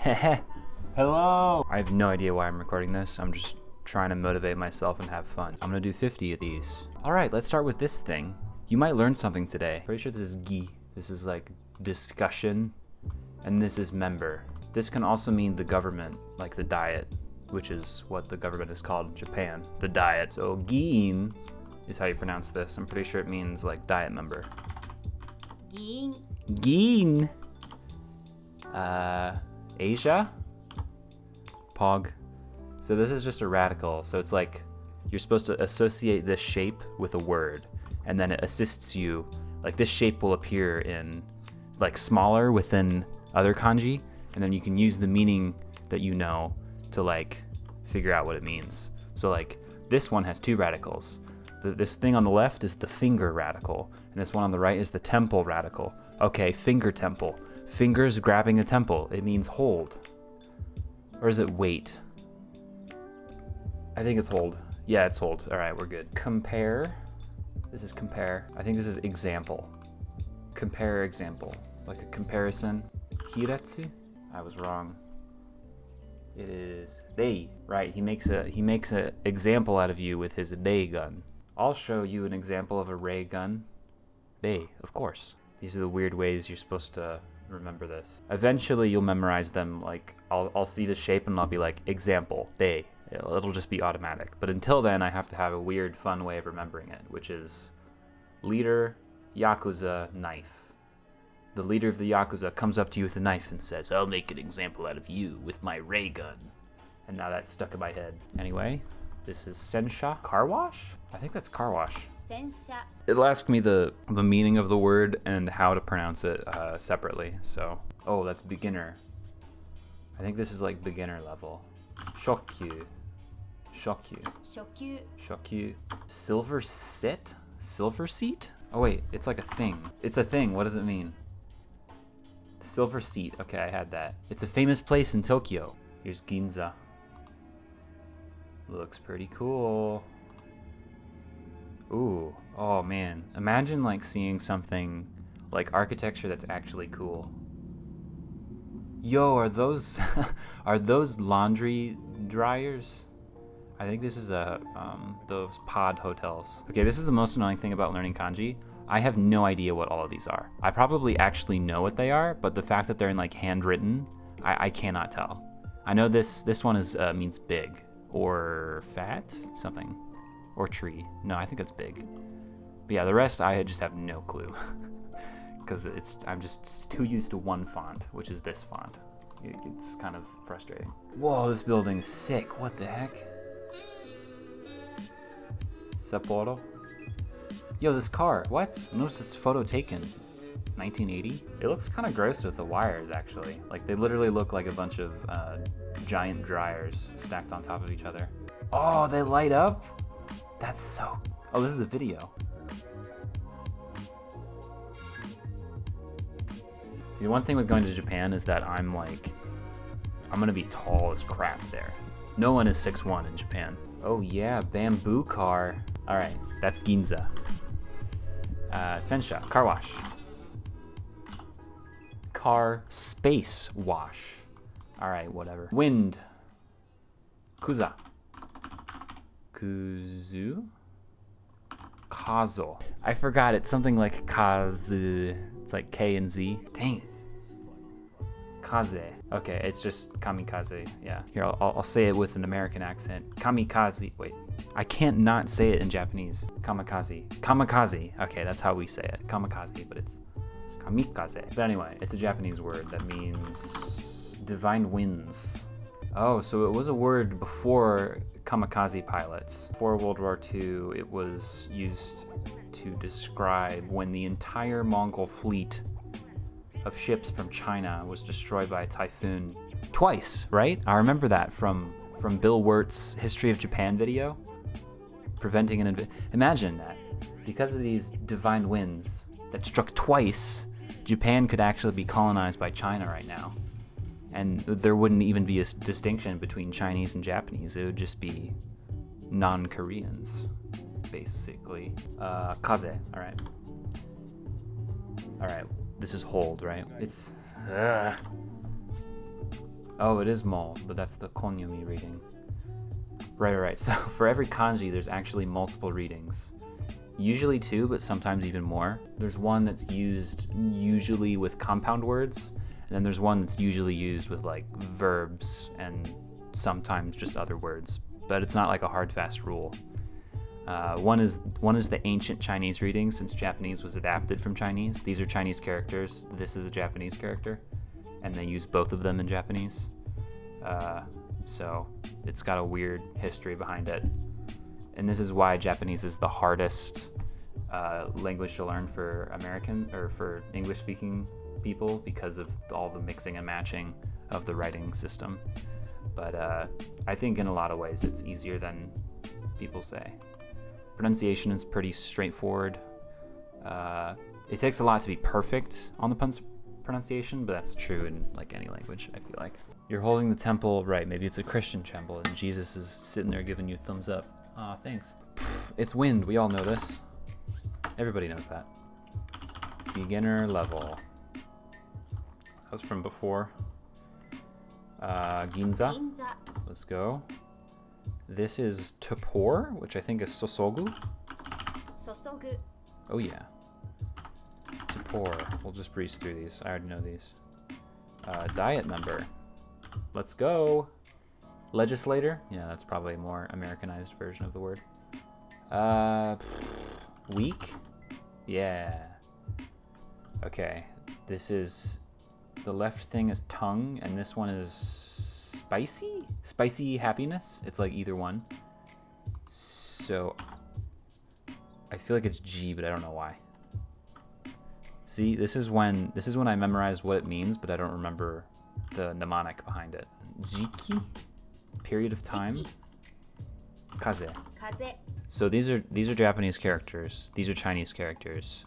Heh. Hello! I have no idea why I'm recording this. I'm just trying to motivate myself and have fun. I'm gonna do 50 of these. Alright, let's start with this thing. You might learn something today. Pretty sure this is gi. This is like discussion. And this is member. This can also mean the government, like the diet, which is what the government is called in Japan. The diet. So giin is how you pronounce this. I'm pretty sure it means like diet member. Giin. Giin. Asia? Pog. So this is just a radical. So it's like you're supposed to associate this shape with a word, and then it assists you. Like this shape will appear in like smaller within other kanji, and then you can use the meaning that you know to like figure out what it means. So like this one has two radicals. This thing on the left is the finger radical, and this one on the right is the temple radical. Okay, finger temple. Fingers grabbing the temple. It means hold. Or is it wait? I think it's hold. Yeah, it's hold. All right, we're good. Compare. This is compare. I think this is example. Compare example. Like a comparison. Hiratsu? I was wrong. It is rei. Right, he makes a example out of you with his rei gun. I'll show you an example of a rei gun. Rei, of course. These are the weird ways you're supposed to remember this. Eventually you'll memorize them. Like I'll see the shape and I'll be like example rei. It'll just be automatic. But until then I have to have a weird fun way of remembering it, which is leader Yakuza knife. The leader of the Yakuza comes up to you with a knife and says, "I'll make an example out of you with my ray gun." And now that's stuck in my head. Anyway, this is sensha. Car wash? I think that's car wash. Sensha. It'll ask me the meaning of the word and how to pronounce it separately. So, oh, that's beginner. I think this is like beginner level. Shokyu. Shokyu. Shokyu. Shokyu. Silver sit? Silver seat? Oh wait, it's like a thing. It's a thing. What does it mean? Silver seat. Okay, I had that. It's a famous place in Tokyo. Here's Ginza. Looks pretty cool. Ooh, oh man. Imagine like seeing something like architecture that's actually cool. Yo, are those are those laundry dryers? I think this is those pod hotels. Okay, this is the most annoying thing about learning kanji. I have no idea what all of these are. I probably actually know what they are, but the fact that they're in like handwritten, I cannot tell. I know this one is means big or fat, something. Or tree. No, I think that's big. But yeah, the rest I just have no clue. Because I'm just too used to one font, which is this font. It's kind of frustrating. Whoa, this building's sick. What the heck? Sapporo? Yo, this car. What? When was this photo taken? 1980? It looks kind of gross with the wires, actually. Like, they literally look like a bunch of giant dryers stacked on top of each other. Oh, they light up? That's so... Oh, this is a video. See, the one thing with going to Japan is that I'm gonna be tall as crap there. No one is 6'1" in Japan. Oh yeah, bamboo car. All right, that's Ginza. Sensha, car wash. Car space wash. All right, whatever. Wind. Kuza. Kuzu? Kazo. I forgot, it's something like kazu. It's like K and Z. Dang it. Kaze. Okay, it's just kamikaze. Yeah. Here, I'll say it with an American accent. Kamikaze. Wait. I can't not say it in Japanese. Kamikaze. Kamikaze. Okay, that's how we say it. Kamikaze, but it's kamikaze. But anyway, it's a Japanese word that means divine winds. Oh, so it was a word before kamikaze pilots. Before World War II, it was used to describe when the entire Mongol fleet of ships from China was destroyed by a typhoon twice, right? I remember that from Bill Wirt's History of Japan video. Preventing an imagine that. Because of these divine winds that struck twice, Japan could actually be colonized by China right now. And there wouldn't even be a distinction between Chinese and Japanese. It would just be non-Koreans, basically. Kaze, all right. All right, this is hold, right? It's, Oh, it is mol, but that's the konyomi reading. Right. So for every kanji, there's actually multiple readings. Usually 2, but sometimes even more. There's one that's used usually with compound words, and then there's one that's usually used with like verbs and sometimes just other words. But it's not like a hard, fast rule. One is the ancient Chinese reading, since Japanese was adapted from Chinese. These are Chinese characters. This is a Japanese character, and they use both of them in Japanese. So it's got a weird history behind it. And this is why Japanese is the hardest language to learn for American or for English-speaking people, because of all the mixing and matching of the writing system. But I think in a lot of ways it's easier than people say. Pronunciation is pretty straightforward. It takes a lot to be perfect on the pronunciation, but that's true in like any language, I feel like. You're holding the temple, right, maybe it's a Christian temple, and Jesus is sitting there giving you a thumbs up. Aw, thanks. It's wind, we all know this. Everybody knows that. Beginner level. That was from before. Ginza. Ginza. Let's go. This is Topor, which I think is Sosogu. Sosogu. Oh yeah. Topor. We'll just breeze through these. I already know these. Diet member. Let's go. Legislator. Yeah, that's probably a more Americanized version of the word. Weak. Yeah. Okay. This is... The left thing is tongue, and this one is spicy? Spicy happiness? It's like either one. So... I feel like it's G, but I don't know why. See, this is when I memorized what it means, but I don't remember the mnemonic behind it. Jiki? Period of time? Jiki. Kaze. Kaze. So these are Japanese characters. These are Chinese characters.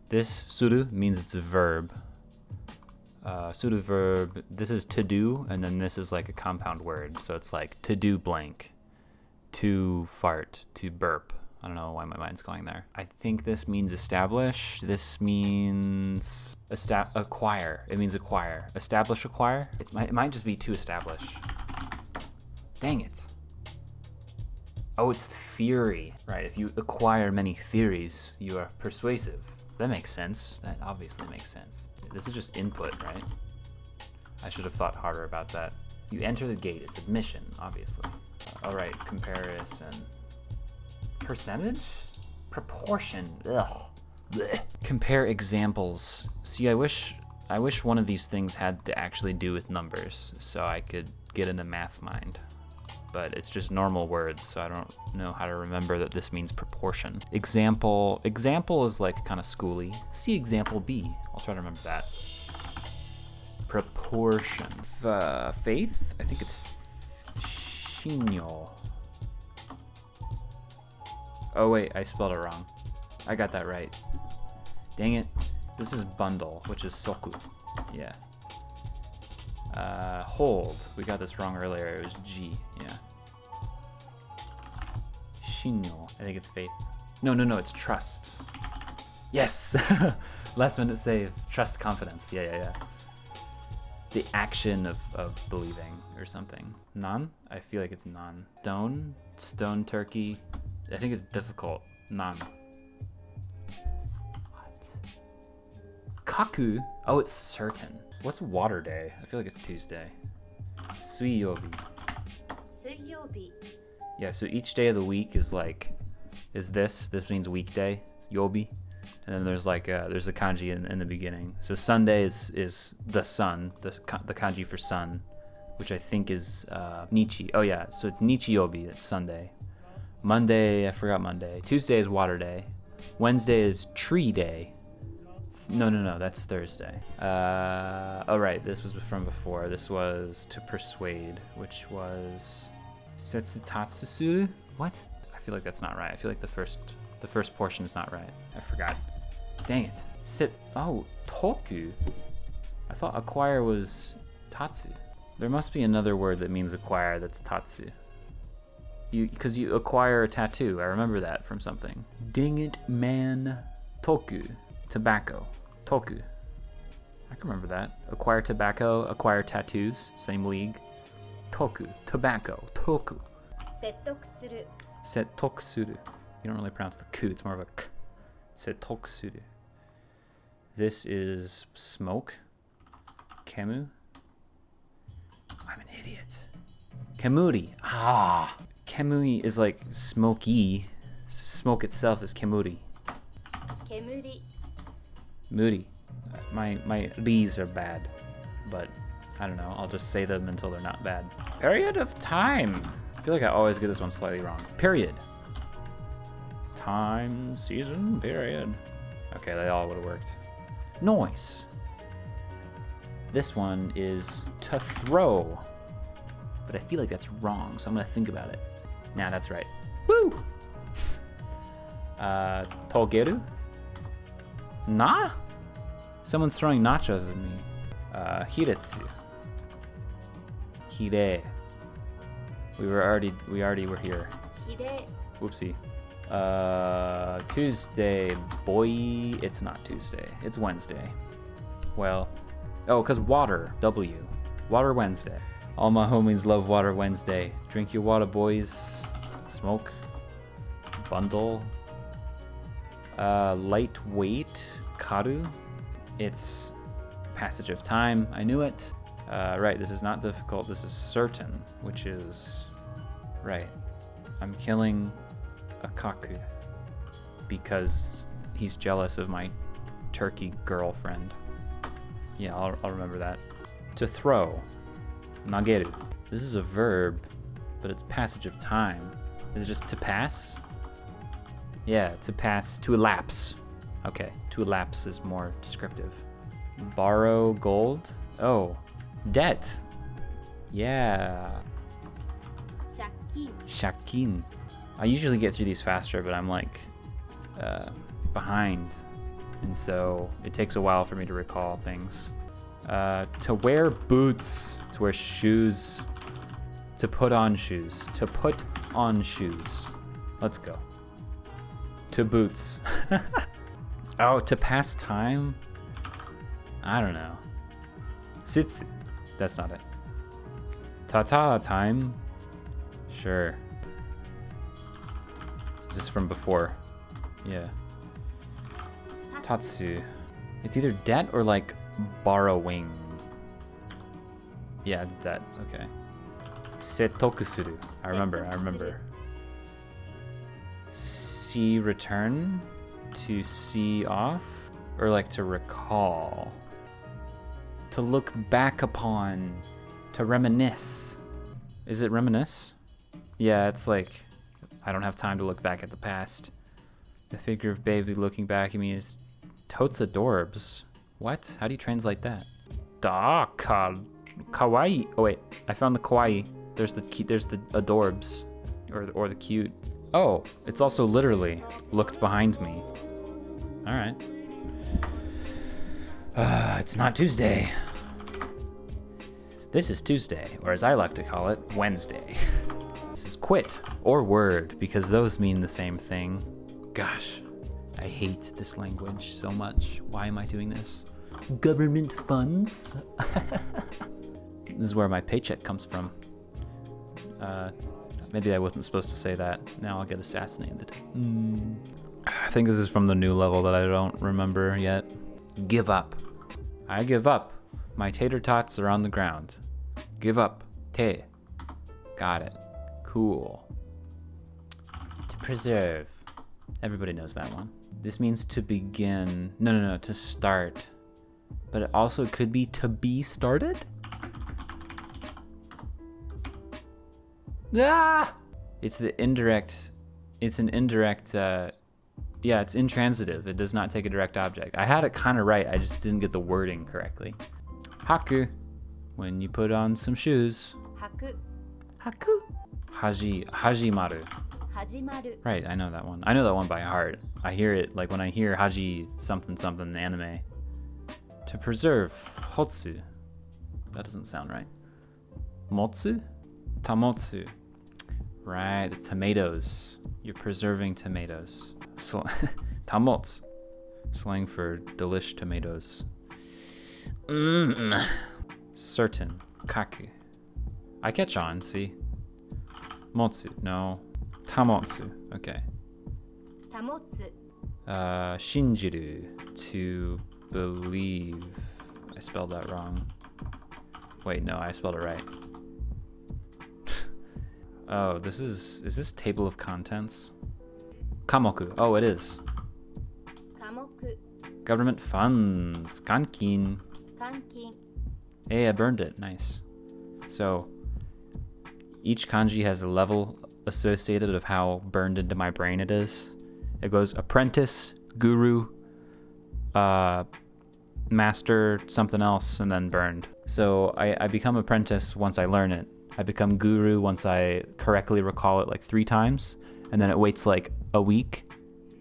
This suru means it's a verb. Suru verb. This is to do, and then this is like a compound word. So it's like to do blank, to fart, to burp. I don't know why my mind's going there. I think this means establish. This means acquire. It means acquire. Establish, acquire. It might just be to establish. Dang it. Oh, it's theory. Right, if you acquire many theories, you are persuasive. That makes sense. That obviously makes sense. This is just input, right? I should have thought harder about that. You enter the gate. It's admission, obviously. All right, comparison. Percentage? Proportion. Ugh. Blech. Compare examples. See, I wish one of these things had to actually do with numbers, so I could get into math mind. But it's just normal words, so I don't know how to remember that this means proportion. Example is like kind of schooly. See example B. I'll try to remember that. Proportion. Faith? I think it's shinyo. Oh wait, I spelled it wrong. I got that right. Dang it. This is bundle, which is soku. Yeah. Hold. We got this wrong earlier. It was G. Yeah. Shinyo. I think it's faith. No. It's trust. Yes. Last minute save. Trust, confidence. Yeah. The action of believing or something. Nan? I feel like it's nan. Stone turkey. I think it's difficult. Nan. What? Kaku? Oh, it's certain. What's water day? I feel like it's Tuesday. Suiyobi. Suiyobi. Yeah, so each day of the week is this. This means weekday. It's yobi. And then there's there's a kanji in the beginning. So Sunday is the sun, the kanji for sun, which I think is Nichi. Oh yeah, so it's Nichiyobi, it's Sunday. Monday, I forgot Monday. Tuesday is water day. Wednesday is tree day. No, that's Thursday. Oh right, this was from before. This was to persuade, which was setsutatsu suru? What? I feel like that's not right. I feel like the first portion is not right. I forgot. Dang it. Toku. I thought acquire was tatsu. There must be another word that means acquire that's tatsu. Because you acquire a tattoo. I remember that from something. Dang it, man. Toku. Tobacco. Toku. I can remember that. Acquire tobacco, acquire tattoos, same league. Toku, tobacco, toku. 説得する Setokusuru. You don't really pronounce the ku, it's more of a k. Setokusuru. This is smoke. Kemu. I'm an idiot. Kemuri. Ah. Kemuri is like smoky. Smoke itself is kemuri. 煙 Moody. My Lees are bad, but I don't know. I'll just say them until they're not bad. Period of time. I feel like I always get this one slightly wrong. Period. Time, season, period. Okay, they all would have worked. Noise. This one is to throw, but I feel like that's wrong, so I'm gonna think about it. Nah, that's right. Woo! Togeru? Nah? Someone's throwing nachos at me. Hiretsu. Hire. We already were here. 比例 Whoopsie. Tuesday, boy. It's not Tuesday. It's Wednesday. Well, oh, because water. W. Water Wednesday. All my homies love Water Wednesday. Drink your water, boys. Smoke. Bundle. Lightweight. Karu. It's passage of time. I knew it. Right, this is not difficult. This is certain, which is right. I'm killing a kaku because he's jealous of my turkey girlfriend. Yeah, I'll remember that. To throw. Nageru. This is a verb, but it's passage of time. Is it just to pass? Yeah, to pass, to elapse. Okay, to elapse is more descriptive. Borrow gold. Oh, debt. Yeah. 借金 Shakin. I usually get through these faster, but I'm like behind. And so it takes a while for me to recall things. To wear boots. To wear shoes. To put on shoes. To put on shoes. Let's go. To boots. Oh, to pass time? I don't know. Sitsu. That's not it. Ta-ta time? Sure. Just from before. Yeah. Tatsu. It's either debt or like borrowing. Yeah, debt. Okay. Setokusuru. I remember. See return? To see off? Or like to recall? To look back upon? To reminisce? Is it reminisce? Yeah, it's like I don't have time to look back at the past. The figure of baby looking back at me is totes adorbs. What? How do you translate that? Da kawaii. Oh wait, I found the kawaii. There's the adorbs, or the cute. Oh, it's also literally looked behind me. All right. It's not Tuesday. This is Tuesday, or as I like to call it, Wednesday. This is quit or word, because those mean the same thing. Gosh, I hate this language so much. Why am I doing this? Government funds? This is where my paycheck comes from. Maybe I wasn't supposed to say that. Now I'll get assassinated. I think this is from the new level that I don't remember yet. Give up. I give up. My tater tots are on the ground. Give up. Te. Got it. Cool. To preserve. Everybody knows that one. This means to begin. No, to start. But it also could be to be started? Ah! It's an indirect, yeah, it's intransitive. It does not take a direct object. I had it kind of right, I just didn't get the wording correctly. Haku, when you put on some shoes. 履く Haku. Hajimaru. 始まる Right, I know that one. I know that one by heart. I hear it, like when I hear Haji something something anime. To preserve, Hotsu. That doesn't sound right. Motsu? Tamotsu. Right, the tomatoes. You're preserving tomatoes. Tamots. Slang for delish tomatoes. Certain. Kaku. I catch on, see? Motsu. No. Tamotsu. Okay. 保つ Shinjiru. To believe. I spelled that wrong. Wait, no, I spelled it right. Oh, is this table of contents? Kamoku. Oh, it is. 科目 Government funds. Kankin. 換金 Hey, I burned it. Nice. So, each kanji has a level associated of how burned into my brain it is. It goes apprentice, guru, master, something else, and then burned. So I become apprentice once I learn it. I become guru once I correctly recall it like 3 times, and then it waits like a week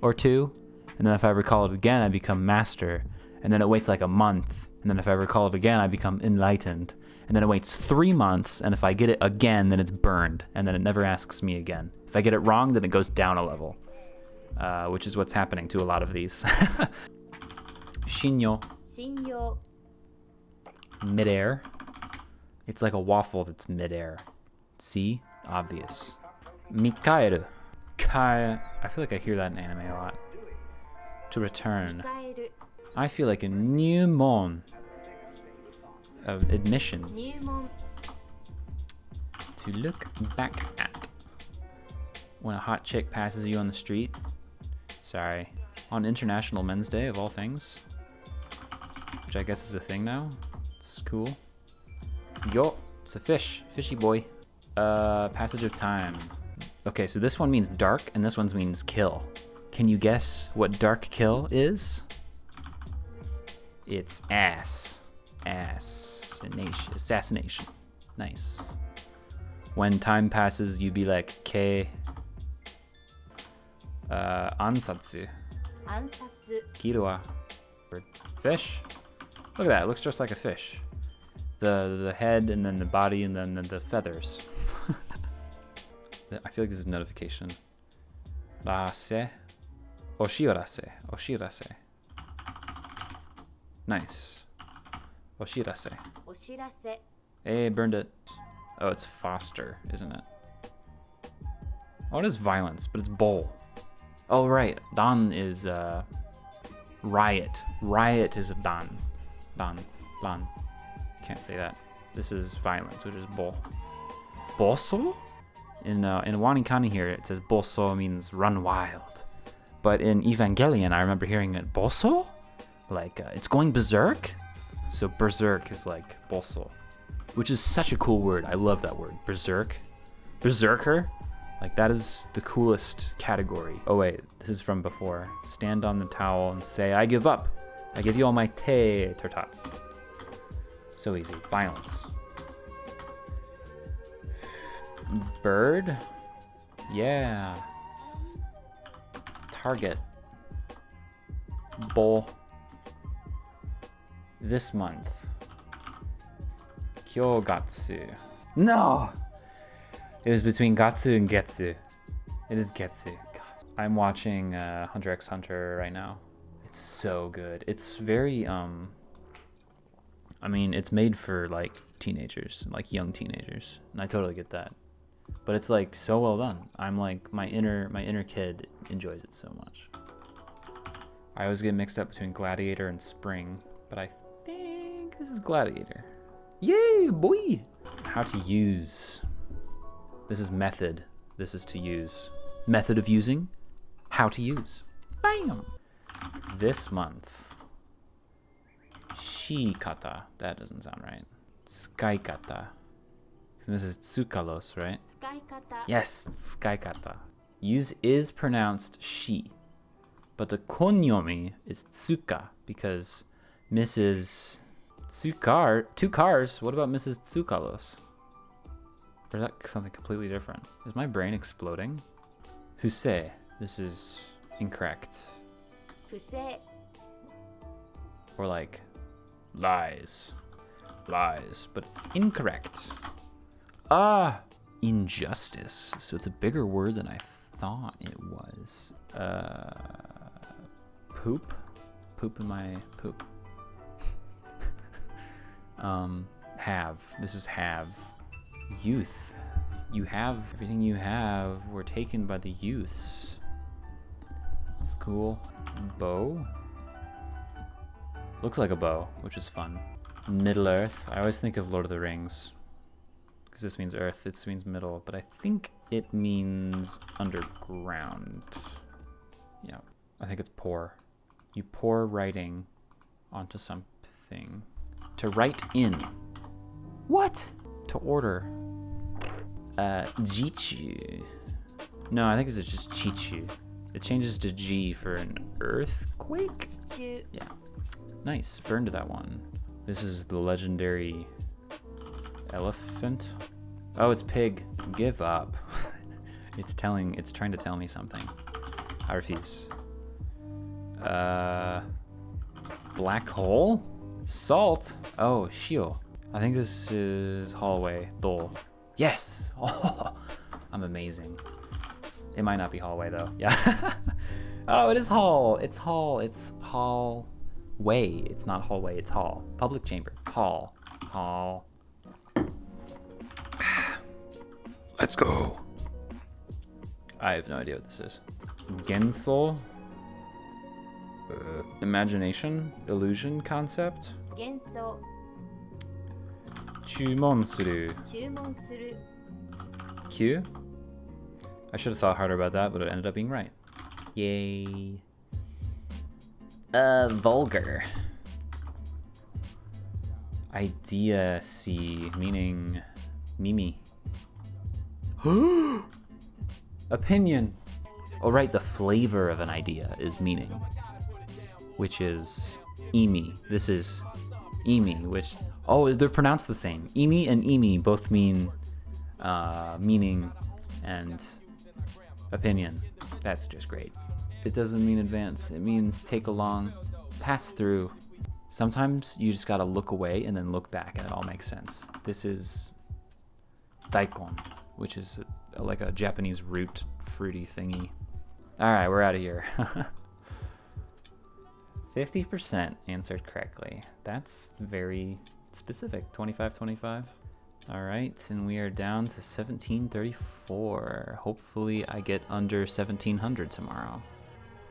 or 2. And then if I recall it again, I become master, and then it waits like a month. And then if I recall it again, I become enlightened. And then it waits 3 months, and if I get it again, then it's burned, and then it never asks me again. If I get it wrong, then it goes down a level, which is what's happening to a lot of these. Shinyo, 信用 midair. It's like a waffle that's midair. See? Obvious. Mikaeru. I feel like I hear that in anime a lot. To return. 変える I feel like a new mon. Admission. 入門 To look back at. When a hot chick passes you on the street. Sorry. On International Men's Day, of all things. Which I guess is a thing now. It's cool. Yo, it's a fish. Fishy boy. Passage of time. Okay, so this one means dark, and this one means kill. Can you guess what dark kill is? It's ass. Assassination. Nice. When time passes, you'd be like, K. Ansatsu. 暗殺 Kirua. Fish. Look at that. It looks just like a fish. The head, and then the body, and then the feathers. I feel like this is a notification. Rase. Oshirase. Oshirase. Nice. Oshirase. お知らせ Hey, burned it. Oh, it's Foster, isn't it? Oh, it is violence, but it's bowl. Oh, right. Dan is riot. Riot is a dan. Dan. Lan. Can't say that. This is violence, which is bowl. Boso? In Wanikani here, it says boso means run wild. But in Evangelion, I remember hearing it boso? Like, it's going berserk? So berserk is like boso. Which is such a cool word. I love that word. Berserk. Berserker. Like, that is the coolest category. Oh, wait. This is from before. Stand on the towel and say, I give up. I give you all my te tortats. So easy. Violence. Bird? Yeah. Target. Bowl. This month. Kyogatsu. No! It was between Gatsu and Getsu. It is Getsu. God. I'm watching Hunter x Hunter right now. It's so good. It's very, I mean, it's made for, like, teenagers, like young teenagers. And I totally get that. But it's, like, so well done. I'm, like, my inner kid enjoys it so much. I always get mixed up between Gladiator and Spring, but I think this is Gladiator. Yay, boy! How to use. This is method. This is to use. Method of using. How to use. Bam! This month. Shikata. That doesn't sound right. Tsukaikata. This is tsukalos, right? 使い方 Yes, tsukaikata. Use is pronounced shi. But the konyomi is tsuka because Mrs. Tsukar, 2 cars. What about Mrs. Tsukalos? Or is that something completely different? Is my brain exploding? Husei. This is incorrect. 不正 Or like lies. Lies. But it's incorrect. Ah! Injustice. So it's a bigger word than I thought it was. Poop? Poop in my poop. Have. This is have. Youth. You have everything you have were taken by the youths. That's cool. Bow. Looks like a bow, which is fun. Middle Earth. I always think of Lord of the Rings. Because this means earth, this means middle, but I think it means underground. Yeah, I think it's pour. You pour writing onto something. To write in. What? To order. Jichu. No, I think it's just Chichu. It changes to G for an earthquake? 地中 Yeah. Nice, burned that one. This is the legendary elephant. Oh, it's pig. Give up. It's trying to tell me something. I refuse. Black hole? Salt? Oh, shio. I think this is hallway. Do. Yes! Oh, I'm amazing. It might not be hallway though. Yeah. Oh, it is hall. It's hall. It's hallway. It's not hallway, it's hall. Public chamber. Hall. Hall. Let's go. I have no idea what this is. Gensol? Imagination? Illusion concept? 幻想 Chumonsuru. 注文する Q? I should have thought harder about that, but it ended up being right. Yay. Vulgar. Idea C, meaning Mimi. Opinion. Oh, right, the flavor of an idea is meaning, which is imi. This is imi, which, oh, they're pronounced the same. Imi and imi both mean meaning and opinion. That's just great. It doesn't mean advance. It means take along, pass through. Sometimes you just gotta look away and then look back and it all makes sense. This is daikon, which is like a Japanese root fruity thingy. All right, we're out of here. 50% answered correctly. That's very specific. 25-25. All right, and we are down to 1734. Hopefully I get under 1700 tomorrow.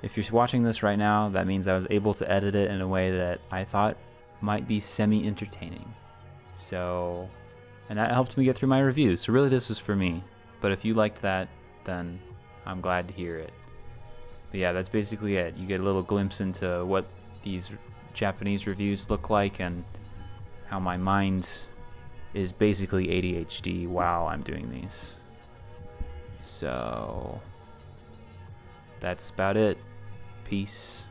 If you're watching this right now, that means I was able to edit it in a way that I thought might be semi-entertaining. So, and that helped me get through my review. So really this was for me. But if you liked that, then I'm glad to hear it. But yeah, that's basically it. You get a little glimpse into what these Japanese reviews look like and how my mind is basically ADHD while I'm doing these. So that's about it. Peace.